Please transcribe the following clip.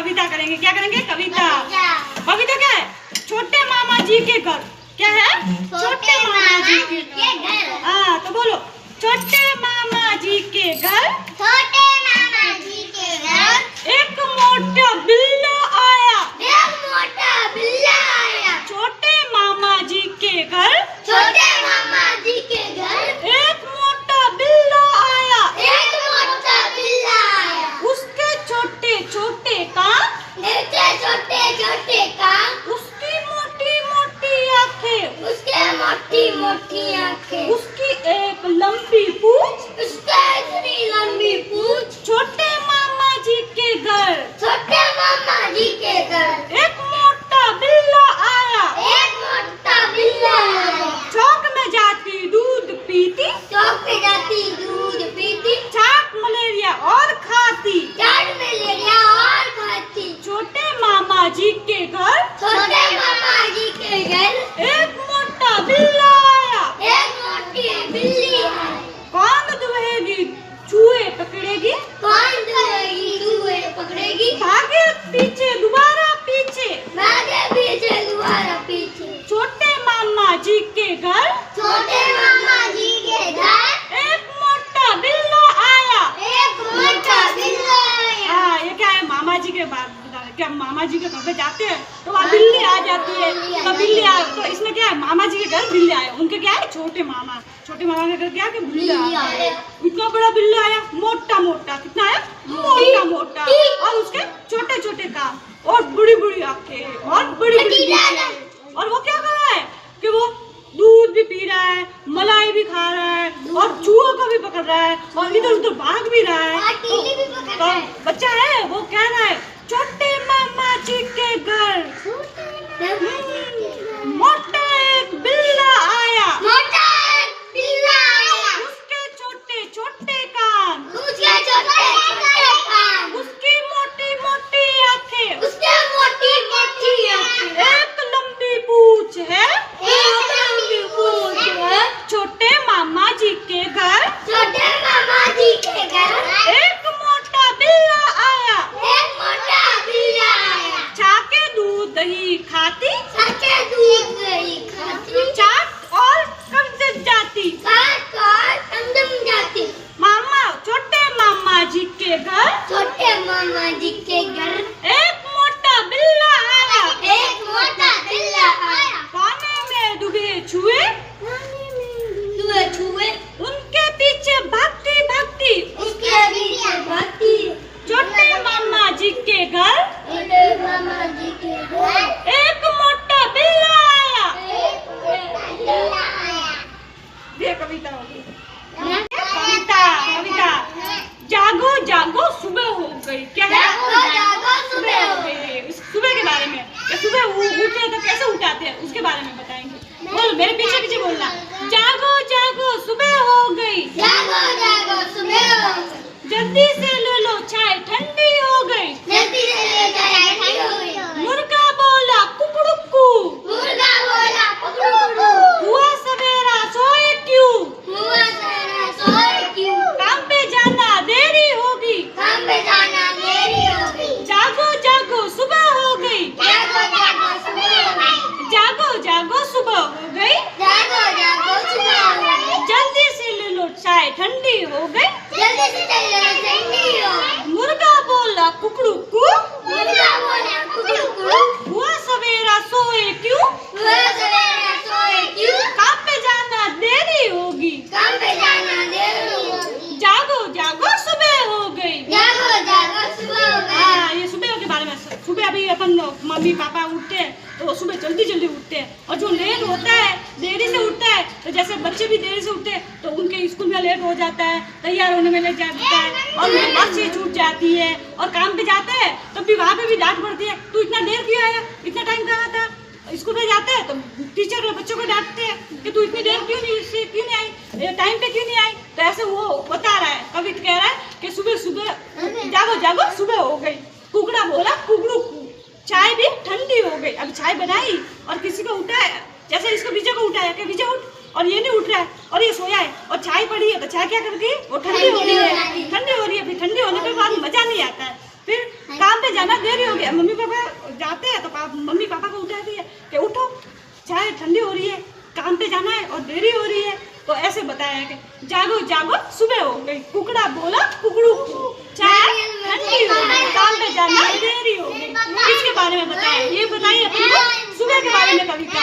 कविता करेंगे। क्या करेंगे? कविता। कविता क्या है? छोटे मामा जी के घर। क्या है? छोटे मामा जी के घर। हाँ तो बोलो, छोटे मामा जी के घर, छोटे मामा जी के घर एक मोटा बिल्ला आया, एक मोटा बिल्ला आया। छोटे मामा जी के घर, छोटे मामा जी के घर एक मोटा बिल्ला आया, एक मोटा बिल्ला आया। उसके छोटे छोटे कान, उसके छोटे छोटे कान, उसकी मोटी मोटी आंखें, उसके मोटी मोटी आंखें, उसकी एक लंबी पूंछ, उसका इतनी लंबी पूंछ। छोटे मामा जी के घर, छोटे मामा जी के घर एक मोटा बिल्ला आया, एक मोटा बिल्ला आया। चौक में जाती दूध पीती, चौक पे जाती दूध पीती, चाट मलेरिया और खाती, चाट में ले लिया और खाती। छोटे मामा जी के घर, छोटे मामा जी के घर एक मोटा बिल्ला आया, एक मोटी बिल्ली आई। कौन दुहेगी चूहे पकड़ेगी, कौन दुहेगी चूहे पकड़ेगी, भागे पीछे दोबारा पीछे, भागे पीछे दोबारा पीछे। छोटे मामा जी के घर, छोटे मामा जी के घर एक मोटा बिल्ला आया। एक मोटा बिल्ला आया। हाँ ये क्या है? मामा जी के बाद क्या मामा जी के घर पे जाते हैं तो वहाँ बिल्ली आ जाती है, तो बिल्ली आ, तो इसमें क्या है? मामा जी के घर बिल्ली आए, उनके क्या है? छोटे मामा के घर क्या है? कि बिल्ली आया। इतना बड़ा बिल्ला आया, मोटा मोटा, कितना है? मोटा मोटा, और उसके छोटे छोटे कान और बड़ी बड़ी आंखें और बड़ी बड़ी पूंछें। और वो क्या कर रहा है कि वो दूध भी पी रहा है, मलाई भी खा रहा है और चूहों को भी पकड़ रहा है और इधर उधर भाग भी रहा है। तो बच्चा है वो कह रहा है, छोटे मामा जी के घर मोटा एक बिल्ला आया, मोटा एक बिल्ला आया, उसके छोटे छोटे कान, उसके छोटे छोटे कान, उसकी मोटी मोटी आंखें, उसके मोटी मोटी आंखें, एक लंबी पूंछ है, एक लंबी पूंछ है। छोटे मामा जी के घर छोटे मामा जी के घर एक मोटा बिल्ला आया, एक मोटा बिल्ला आया। छाके दूध दही खाती, सच्चे दूध नहीं खाती, चाट और कमजोर जाती, काट कर अंदर जाती। छोटे मामा जी के घर छोटे मामा जी के घर एक मोटा बिल्ला आया, एक मोटा बिल्ला आया। कोने में दुबे छुए, छुए छुए उनके पीछे भागती भागती, उसके पीछे भागती। छोटे मामा जी के घर छोटे मामा जी के घर एक मोटा बिल्ला आया। एक मोटा बिल्ला आया। ये कविता हो गई। कविता कविता जागो जागो सुबह हो गई। क्या है? जागो जागो सुबह हो गई। सुबह के बारे में, सुबह उठे तो कैसे उठाते हैं उसके बारे में बताएंगे। बोल, मेरे पीछे पीछे बोलना, जागो जागो सुबह हो गई, जागो जागो सुबह हो गई, जल्दी से ले लो चाय ठंडी हो गई, जल्दी से ले जाए ठंडी हो गई। मुर्गा बोला कुकड़ुक्कू, मुर्गा बोला कुकड़ू, हुआ सवेरा सोए क्यों, हुआ सारा सोए क्यों, काम पे जाना देरी होगी, काम पे जाना देरी हो गई। जागो जागो सुबह हो गई, जागो जागो सुबह हो गई, जागो जागो सुबह हो गई, जागो जागो सुबह हो गई, जल्दी से ले लो चाय ठंडी हो गई, जल्दी से चलो ठंडी हो गई। मुर्गा बोला कुकड़ुक्कू, मुर्गा बोला कुकड़ू, हुआ सवेरा सोए क्यों, हुआ सवेरा सोए क्यों, काम पे जाना देरी होगी, काम पे जाना देरी होगी। जागो जागो सुबह हो गई। जागो जागो सुबह हो गई। हाँ ये सुबह के बारे में। सुबह अभी अपन मम्मी पापा उठते हैं तो सुबह जल्दी जल्दी उठते हैं, और जो लेट होता है देरी से उठता है, तो जैसे बच्चे भी देरी से उठते हैं तो उनके स्कूल में लेट हो जाता है, तैयार होने में लेट जाता है और बस से छूट जाती है, और काम पे जाते हैं तब भी वहाँ पे भी डांट पड़ती है, तू इतना देर क्यों आया, इतना टाइम कहाँ था। स्कूल में जाते हैं तो टीचर बच्चों को डांटते हैं कि तू इतनी देर क्यों नहीं आई, टाइम पे क्यों नहीं आई। तो ऐसे वो बता रहा है, कवि कह रहा है कि सुबह सुबह जागो जागो सुबह हो गई, कुकड़ा बोला कुकड़ू, चाय भी ठंडी हो गई। अब चाय बनाई और किसी को उठाया, जैसे इसको विजय को उठाया कि विजय उठ, और ये नहीं उठ रहा है और ये सोया है, और चाय पड़ी है तो चाय क्या कर गई, वो ठंडी हो रही है, ठंडी हो रही है। फिर ठंडी होने के बाद मजा नहीं आता है, फिर काम पे जाना, देरी हो गया। मम्मी पापा जाते हैं तो मम्मी पापा को उठाती है कि उठो, चाय ठंडी हो रही है, काम पे जाना है और देरी हो रही है। तो ऐसे बताया कि जागो जागो सुबह हो गई, कुकड़ा बोला कुकड़ू को, चाय ठंडी हो गई, काम पे जाना देरी हो गई। इसके बारे में बताया। ये बताइए अपन को सुबह के बारे में कविता।